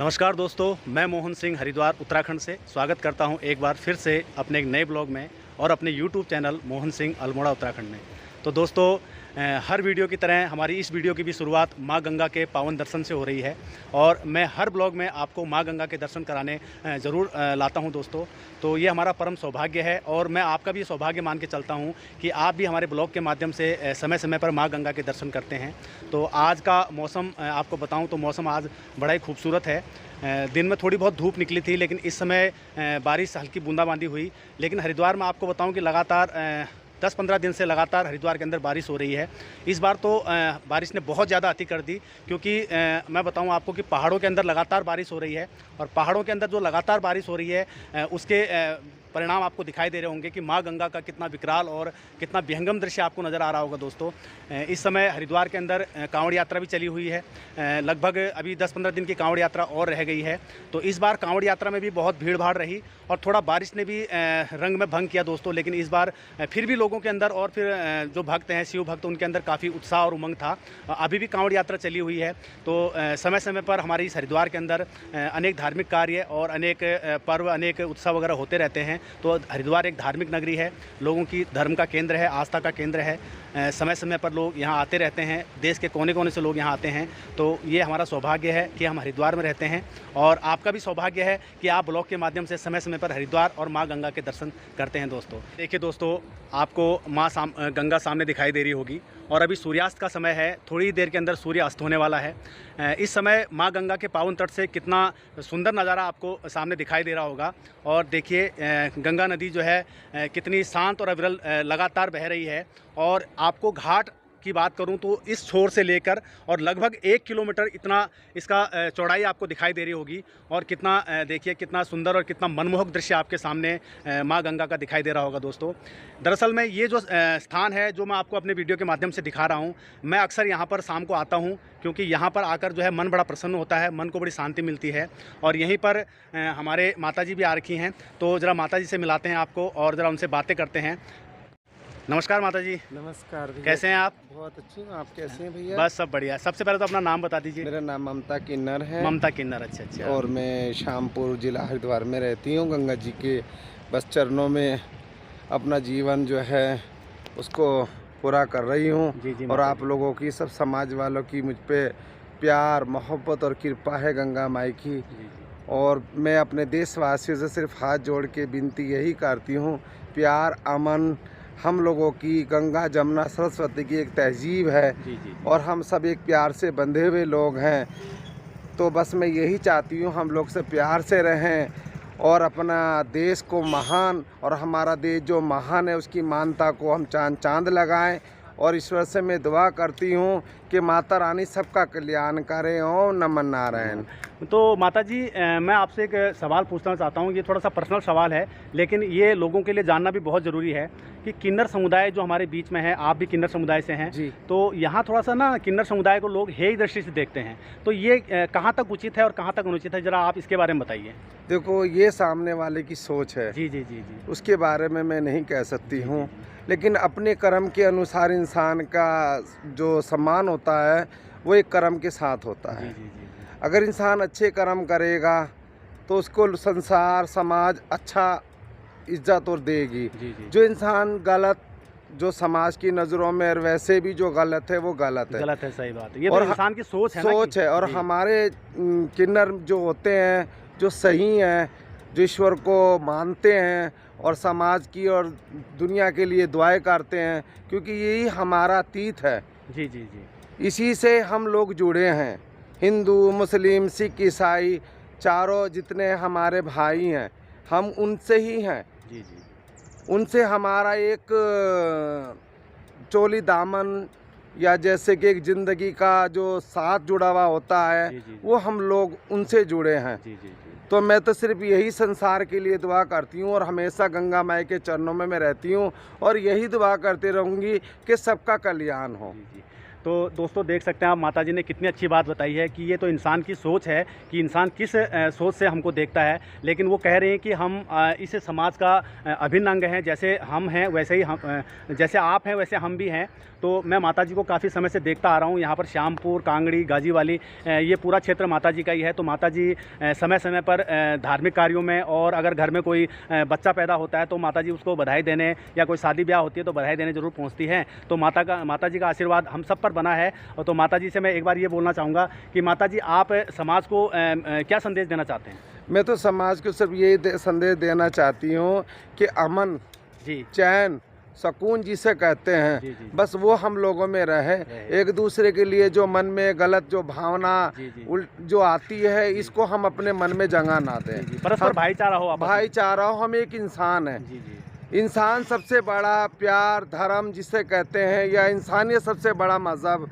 नमस्कार दोस्तों, मैं मोहन सिंह हरिद्वार उत्तराखंड से स्वागत करता हूं एक बार फिर से अपने एक नए ब्लॉग में और अपने YouTube चैनल मोहन सिंह अल्मोड़ा उत्तराखंड में। तो दोस्तों, हर वीडियो की तरह हमारी इस वीडियो की भी शुरुआत माँ गंगा के पावन दर्शन से हो रही है और मैं हर ब्लॉग में आपको माँ गंगा के दर्शन कराने ज़रूर लाता हूं दोस्तों। तो ये हमारा परम सौभाग्य है और मैं आपका भी सौभाग्य मान के चलता हूं कि आप भी हमारे ब्लॉग के माध्यम से समय समय पर माँ गंगा के दर्शन करते हैं। तो आज का मौसम आपको बताऊं तो मौसम आज बड़ा ही खूबसूरत है। दिन में थोड़ी बहुत धूप निकली थी, लेकिन इस समय बारिश हल्की बूंदाबांदी हुई। लेकिन हरिद्वार में आपको बताऊं कि लगातार 10-15 दिन से लगातार हरिद्वार के अंदर बारिश हो रही है। इस बार तो बारिश ने बहुत ज़्यादा अति कर दी, क्योंकि मैं बताऊं आपको कि पहाड़ों के अंदर लगातार बारिश हो रही है और पहाड़ों के अंदर जो लगातार बारिश हो रही है उसके परिणाम आपको दिखाई दे रहे होंगे कि माँ गंगा का कितना विकराल और कितना विहंगम दृश्य आपको नज़र आ रहा होगा दोस्तों। इस समय हरिद्वार के अंदर कांवड़ यात्रा भी चली हुई है। लगभग अभी 10-15 दिन की कांवड़ यात्रा और रह गई है। तो इस बार कांवड़ यात्रा में भी बहुत भीड़ भाड़ रही और थोड़ा बारिश ने भी रंग में भंग किया दोस्तों। लेकिन इस बार फिर भी लोगों के अंदर और फिर जो भक्त हैं, शिव भक्त, उनके अंदर काफ़ी उत्साह और उमंग था। अभी भी कांवड़ यात्रा चली हुई है। तो समय समय पर हमारी इस हरिद्वार के अंदर अनेक धार्मिक कार्य और अनेक पर्व, अनेक उत्सव वगैरह होते रहते हैं। तो हरिद्वार एक धार्मिक नगरी है, लोगों की धर्म का केंद्र है, आस्था का केंद्र है। समय समय पर लोग यहाँ आते रहते हैं, देश के कोने कोने से लोग यहाँ आते हैं। तो ये हमारा सौभाग्य है कि हम हरिद्वार में रहते हैं और आपका भी सौभाग्य है कि आप ब्लॉग के माध्यम से समय समय पर हरिद्वार और माँ गंगा के दर्शन करते हैं दोस्तों। देखिए दोस्तों, आपको माँ गंगा सामने दिखाई दे रही होगी और अभी सूर्यास्त का समय है। थोड़ी देर के अंदर सूर्य अस्त होने वाला है। इस समय माँ गंगा के पावन तट से कितना सुंदर नज़ारा आपको सामने दिखाई दे रहा होगा। और देखिए, गंगा नदी जो है कितनी शांत और अविरल लगातार बह रही है। और आपको घाट की बात करूं तो इस छोर से लेकर और लगभग 1 किलोमीटर इतना इसका चौड़ाई आपको दिखाई दे रही होगी। और कितना देखिए कितना सुंदर और कितना मनमोहक दृश्य आपके सामने माँ गंगा का दिखाई दे रहा होगा दोस्तों। दरअसल में ये जो स्थान है, जो मैं आपको अपने वीडियो के माध्यम से दिखा रहा हूँ, मैं अक्सर यहाँ पर शाम को आता हूँ, क्योंकि यहाँ पर आकर जो है मन बड़ा प्रसन्न होता है, मन को बड़ी शांति मिलती है। और यहीं पर हमारे माताजी भी आ रखी हैं। तो ज़रा माताजी से मिलाते हैं आपको और ज़रा उनसे बातें करते हैं। नमस्कार माताजी। नमस्कार भैया। कैसे हैं आप? बहुत अच्छी हूँ, आप कैसे हैं भैया? बस सब बढ़िया। सबसे पहले तो अपना नाम बता दीजिए। मेरा नाम ममता किन्नर है। ममता किन्नर, अच्छा अच्छा। और मैं शामपुर जिला हरिद्वार में रहती हूँ। गंगा जी के बस चरणों में अपना जीवन जो है उसको पूरा कर रही हूँ। जी जी। और आप लोगों की, सब समाज वालों की मुझ पे प्यार, मोहब्बत और कृपा है गंगा माई की। जी। और मैं अपने देशवासियों से सिर्फ हाथ जोड़ के विनती यही करती हूँ, प्यार, अमन, हम लोगों की गंगा जमुना सरस्वती की एक तहजीब है। जी जी। और हम सब एक प्यार से बंधे हुए लोग हैं। तो बस मैं यही चाहती हूँ, हम लोग से प्यार से रहें और अपना देश को महान, और हमारा देश जो महान है उसकी मानता को हम चांद लगाएं। और ईश्वर से मैं दुआ करती हूँ कि माता रानी सबका कल्याण करें। ओम नमः नारायण। तो माताजी, मैं आपसे एक सवाल पूछना चाहता हूँ। ये थोड़ा सा पर्सनल सवाल है, लेकिन ये लोगों के लिए जानना भी बहुत ज़रूरी है कि किन्नर समुदाय जो हमारे बीच में है, आप भी किन्नर समुदाय से हैं जी। तो यहाँ थोड़ा सा ना किन्नर समुदाय को लोग हेय दृष्टि से देखते हैं। तो ये कहाँ तक उचित है और कहाँ तक अनुचित है, ज़रा आप इसके बारे में बताइए। देखो, ये सामने वाले की सोच है। जी जी जी जी। उसके बारे में मैं नहीं कह सकती हूँ, लेकिन अपने कर्म के अनुसार इंसान का जो सम्मान होता है वो एक कर्म के साथ होता है। जी जी जी। अगर इंसान अच्छे कर्म करेगा तो उसको संसार, समाज अच्छा इज्जत और देगी। जी जी। जो इंसान गलत, जो समाज की नज़रों में, और वैसे भी जो गलत है वो गलत है। गलत है, सही बात है। ये और तो इंसान की सोच है ना सोच है। और हमारे किन्नर जो होते हैं, जो सही हैं, जो ईश्वर को मानते हैं और समाज की और दुनिया के लिए दुआएं करते हैं, क्योंकि यही हमारा अतीत है। जी जी जी। इसी से हम लोग जुड़े हैं। हिंदू, मुस्लिम, सिख, ईसाई, चारों जितने हमारे भाई हैं, हम उनसे ही हैं। जी जी। उनसे हमारा एक चोली दामन, या जैसे कि एक ज़िंदगी का जो साथ जुड़ा हुआ होता है, जी जी। वो हम लोग उनसे जुड़े हैं। जी जी जी। तो मैं तो सिर्फ यही संसार के लिए दुआ करती हूँ और हमेशा गंगा माई के चरणों में मैं रहती हूँ और यही दुआ करती रहूँगी कि सबका कल्याण हो। जी जी। तो दोस्तों देख सकते हैं आप, माता जी ने कितनी अच्छी बात बताई है कि ये तो इंसान की सोच है कि इंसान किस सोच से हमको देखता है, लेकिन वो कह रहे हैं कि हम इस समाज का अभिन्न अंग हैं। जैसे हम हैं वैसे ही हम, जैसे आप हैं वैसे हम भी हैं। तो मैं माता जी को काफ़ी समय से देखता आ रहा हूँ यहाँ पर, श्यामपुर, कांगड़ी, गाजीवाली, ये पूरा क्षेत्र माता जी का ही है। तो माता जी समय समय पर धार्मिक कार्यों में, और अगर घर में कोई बच्चा पैदा होता है तो माता जी उसको बधाई देने, या कोई शादी ब्याह होती है तो बधाई देने ज़रूर पहुँचती हैं। तो माता जी का आशीर्वाद हम सब पर बना है। और तो माता जी से मैं एक बार ये बोलना चाहूँगा कि माता जी आप समाज को क्या संदेश देना चाहते हैं? मैं तो समाज को सिर्फ यही संदेश देना चाहती हूँ कि अमन जी, चैन सुकून जिसे कहते हैं, जी, जी, बस वो हम लोगों में रहे। एक दूसरे के लिए जो मन में गलत जो भावना जी, जी, जो आती है, इसको हम अपने मन में जगह ना दें। जी, परस्पर भाईचारा हो, आपस में। भाईचारा हो, हम एक इंसान हैं। जी, जी, इंसान सबसे बड़ा प्यार धर्म जिसे कहते हैं, या इंसानियत सबसे बड़ा मज़हब,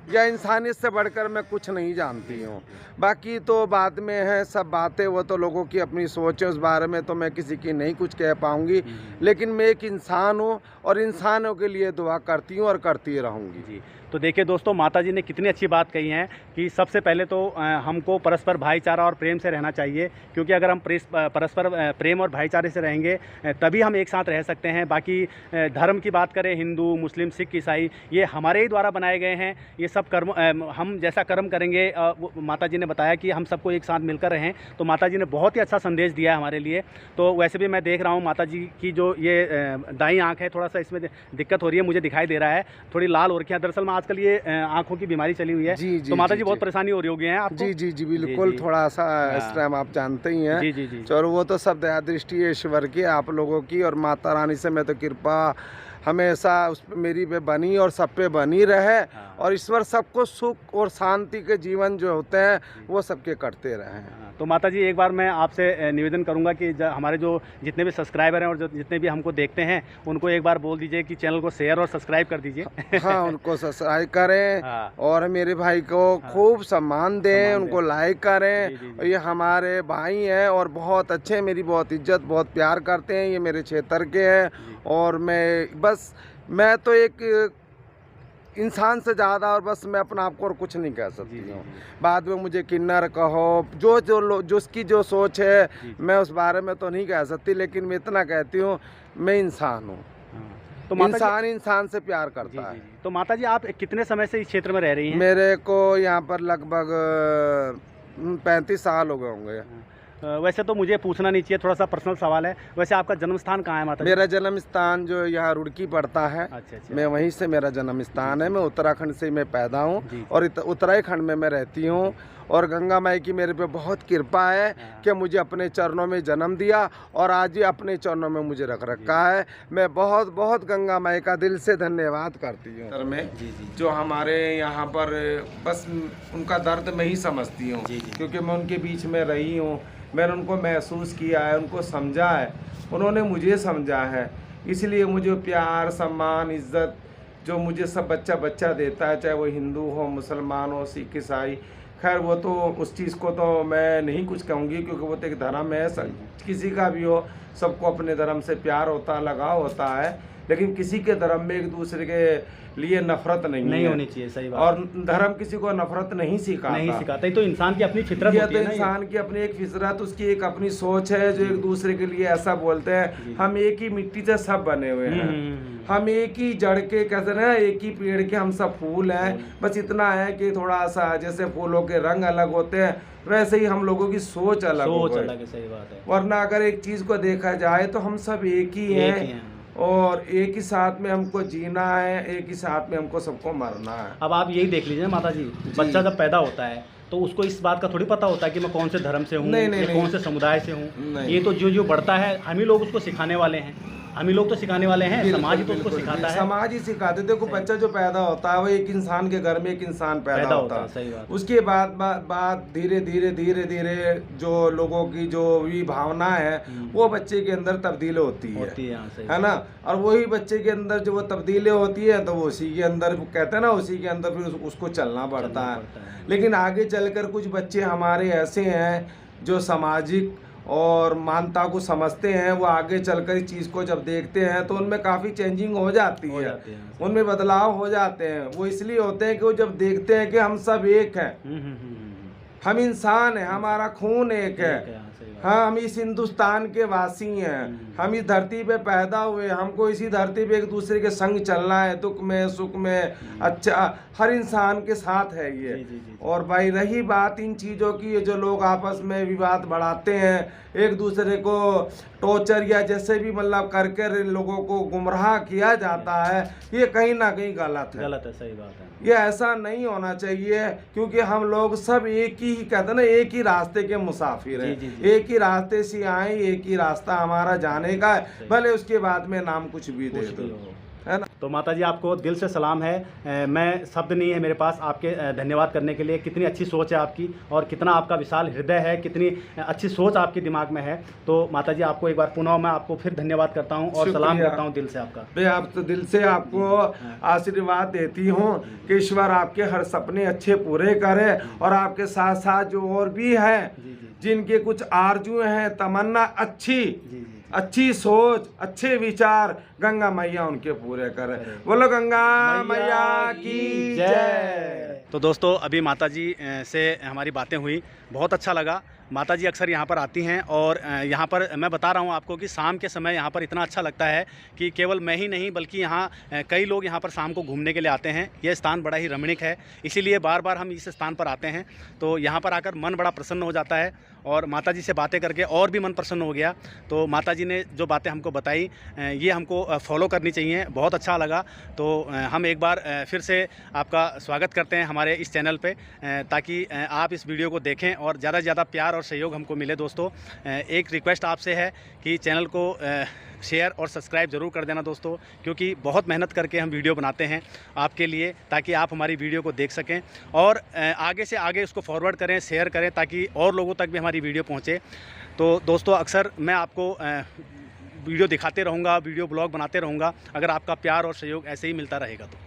या इंसानियत से बढ़कर मैं कुछ नहीं जानती हूँ। बाकी तो बाद में है सब बातें, वो तो लोगों की अपनी सोच है, उस बारे में तो मैं किसी की नहीं कुछ कह पाऊँगी। लेकिन मैं एक इंसान हूँ और इंसानों के लिए दुआ करती हूँ और करती रहूँगी। जी। तो देखिए दोस्तों, माता जी ने कितनी अच्छी बात कही है कि सबसे पहले तो हमको परस्पर भाईचारा और प्रेम से रहना चाहिए, क्योंकि अगर हम परस्पर प्रेम और भाईचारे से रहेंगे तभी हम एक साथ रह सकते हैं। बाकी धर्म की बात करें, हिंदू, मुस्लिम, सिख, ईसाई, ये हमारे ही द्वारा बनाए गए हैं। ये सब कर्म हम जैसा कर्म करेंगे, माता जी ने बताया कि हम सबको एक साथ मिलकर रहें। तो माता जी ने बहुत ही अच्छा संदेश दिया है हमारे लिए। तो वैसे भी मैं देख रहा हूँ माता जी की जो ये दाईं आँख है, थोड़ा सा इसमें दिक्कत हो रही है, मुझे दिखाई दे रहा है, थोड़ी लाल हो रखी है। दरअसल आजकल ये आंखों की बीमारी चली हुई है। जी, जी, तो माता जी, जी बहुत जी। परेशानी हो रही होगी हैं आपको? जी जी जी बिल्कुल, जी। थोड़ा सा इस हाँ। टाइम आप जानते ही हैं। जी, जी, जी। चलो, वो तो सब दया दृष्टि है ईश्वर की, आप लोगों की, और माता रानी से मैं तो कृपा हमेशा उस पे मेरी पे बनी और सब पे बनी रहे। हाँ। और ईश्वर सबको सुख और शांति के जीवन जो होते हैं वो सबके करते रहें। हाँ, तो माता जी एक बार मैं आपसे निवेदन करूंगा कि हमारे जो जितने भी सब्सक्राइबर हैं और जो जितने भी हमको देखते हैं, उनको एक बार बोल दीजिए कि चैनल को शेयर और सब्सक्राइब कर दीजिए। हाँ, उनको सब्सक्राइब करें। हाँ। और मेरे भाई को खूब सम्मान दें, उनको लाइक करें। जी, जी, जी। और ये हमारे भाई हैं और बहुत अच्छे, मेरी बहुत इज्जत बहुत प्यार करते हैं, ये मेरे क्षेत्र के हैं। और मैं तो एक इंसान से ज़्यादा, और बस मैं अपना आपको और कुछ नहीं कह सकती हूँ। बाद में मुझे किन्नर कहो, जो उसकी जो सोच है, मैं उस बारे में तो नहीं कह सकती, लेकिन मैं इतना कहती हूँ, मैं इंसान हूँ। तो माता इंसान इंसान से प्यार करता है। जी। तो माता जी आप कितने समय से इस क्षेत्र में रह रही हैं? मेरे को यहाँ पर लगभग 35 साल हो गए होंगे। वैसे तो मुझे पूछना नहीं चाहिए, थोड़ा सा पर्सनल सवाल है। वैसे आपका जन्म स्थान कहाँ है माता जी? मेरा जन्म स्थान जो यहाँ रुड़की पड़ता है, अच्छा। मैं वहीं से मेरा जन्म स्थान है। मैं उत्तराखंड से मैं पैदा जी। हूँ और उत्तराखंड में मैं रहती हूँ। और गंगा माई की मेरे पे बहुत कृपा है कि मुझे अपने चरणों में जन्म दिया और आज ही अपने चरणों में मुझे रख रखा है। मैं बहुत बहुत गंगा माई का दिल से धन्यवाद करती हूँ। में जो हमारे यहाँ पर बस उनका दर्द मैं ही समझती हूँ, क्योंकि मैं उनके बीच में रही हूँ। मैंने उनको महसूस किया है, उनको समझा है, उन्होंने मुझे समझा है। इसलिए मुझे प्यार, सम्मान, इज्जत जो मुझे सब बच्चा देता है, चाहे वो हिंदू हो, मुसलमान हो, सिख, ईसाई, खैर वो तो उस चीज़ को तो मैं नहीं कुछ कहूँगी, क्योंकि वो तो एक धर्म है, किसी का भी हो, सबको अपने धर्म से प्यार होता है, लगाव होता है। लेकिन किसी के धर्म में एक दूसरे के लिए नफरत नहीं होनी चाहिए। सही बात। और धर्म किसी को नफरत नहीं सिखाता। ये तो इंसान की अपनी फितरत होती है ना। इंसान की अपनी एक फितरत, उसकी एक अपनी सोच है, जो एक दूसरे के लिए ऐसा बोलते हैं, हम एक ही मिट्टी से सब बने हुए हैं, हम एक ही जड़ के, कहते हैं एक ही पेड़ के हम सब फूल हैं। बस इतना है कि थोड़ा सा जैसे फूलों के रंग अलग होते हैं, वैसे ही हम लोगों की सोच अलग है। सही बात है। वरना अगर एक चीज को देखा जाए तो हम सब एक ही हैं और एक ही साथ में हमको जीना है, एक ही साथ में हमको सबको मरना है। अब आप यही देख लीजिए माता जी, बच्चा जब पैदा होता है तो उसको इस बात का थोड़ी पता होता है कि मैं कौन से धर्म से हूँ, कौन से समुदाय से हूँ। ये तो जो बढ़ता है, हम ही लोग उसको सिखाने वाले हैं, हम ही लोग तो सिखाने वाले हैं। समाज ही तो उसको सिखाता है। समाज ही सिखाते। देखो, बच्चा जो पैदा होता है वो एक इंसान के घर में एक इंसान पैदा होता है। सही बात। उसके बाद धीरे धीरे जो लोगों की जो भी भावना है वो बच्चे के अंदर तब्दील होती है ना। और वही बच्चे के अंदर जो वो तब्दीलें होती है तो वो उसी के अंदर, कहते हैं ना, उसी के अंदर फिर उसको चलना पड़ता है। लेकिन आगे चलकर कुछ बच्चे हमारे ऐसे हैं जो सामाजिक और मानता को समझते हैं, वो आगे चलकर इस चीज़ को जब देखते हैं तो उनमें काफ़ी चेंजिंग हो जाती है, उनमें बदलाव हो जाते हैं। वो इसलिए होते हैं कि वो जब देखते हैं कि हम सब एक हैं, हम इंसान हैं, हमारा खून एक है, हाँ हम इस हिंदुस्तान के वासी हैं, हम इस धरती पे पैदा हुए, हमको इसी धरती पे एक दूसरे के संग चलना है, दुख में सुख में, अच्छा हर इंसान के साथ है ये। और भाई रही बात इन चीज़ों की, ये जो लोग आपस में विवाद बढ़ाते हैं, एक दूसरे को टॉर्चर या जैसे भी मतलब करके लोगों को गुमराह किया जाता है, ये कहीं ना कहीं गलत है, सही बात है। ये ऐसा नहीं होना चाहिए, क्योंकि हम लोग सब एक ही कहते हैं ना, एक ही रास्ते के मुसाफिर हैं, एक ही रास्ते से आए, एक ही रास्ता हमारा जाने का है, भले उसके बाद में नाम कुछ भी दे दो, है ना। तो माता जी आपको दिल से सलाम है। मैं शब्द नहीं है मेरे पास आपके धन्यवाद करने के लिए। कितनी अच्छी सोच है आपकी और कितना आपका विशाल हृदय है, कितनी अच्छी सोच आपके दिमाग में है। तो माता जी आपको एक बार पुनः मैं आपको फिर धन्यवाद करता हूँ और सलाम करता हूँ दिल से आपका। मैं आप तो दिल से आपको आशीर्वाद देती हूँ कि ईश्वर आपके हर सपने अच्छे पूरे करे, और आपके साथ साथ जो और भी हैं जिनके कुछ आरजू हैं, तमन्ना अच्छी सोच, अच्छे विचार, गंगा मैया उनके पूरे करे। बोलो गंगा मैया की जय। तो दोस्तों अभी माता जी से हमारी बातें हुई, बहुत अच्छा लगा। माता जी अक्सर यहाँ पर आती हैं और यहाँ पर मैं बता रहा हूँ आपको कि शाम के समय यहाँ पर इतना अच्छा लगता है कि केवल मैं ही नहीं बल्कि यहाँ कई लोग यहाँ पर शाम को घूमने के लिए आते हैं। यह स्थान बड़ा ही रमणीक है, इसीलिए बार बार हम इस स्थान पर आते हैं। तो यहाँ पर आकर मन बड़ा प्रसन्न हो जाता है और माता जी से बातें करके और भी मन प्रसन्न हो गया। तो माता जी ने जो बातें हमको बताई ये हमको फॉलो करनी चाहिए, बहुत अच्छा लगा। तो हम एक बार फिर से आपका स्वागत करते हैं हमारे इस चैनल पे, ताकि आप इस वीडियो को देखें और ज़्यादा से ज़्यादा प्यार और सहयोग हमको मिले। दोस्तों एक रिक्वेस्ट आपसे है कि चैनल को शेयर और सब्सक्राइब ज़रूर कर देना दोस्तों, क्योंकि बहुत मेहनत करके हम वीडियो बनाते हैं आपके लिए, ताकि आप हमारी वीडियो को देख सकें और आगे से आगे उसको फॉरवर्ड करें, शेयर करें, ताकि और लोगों तक भी हमारी वीडियो पहुंचे। तो दोस्तों अक्सर मैं आपको वीडियो दिखाते रहूँगा, वीडियो ब्लॉग बनाते रहूँगा, अगर आपका प्यार और सहयोग ऐसे ही मिलता रहेगा तो।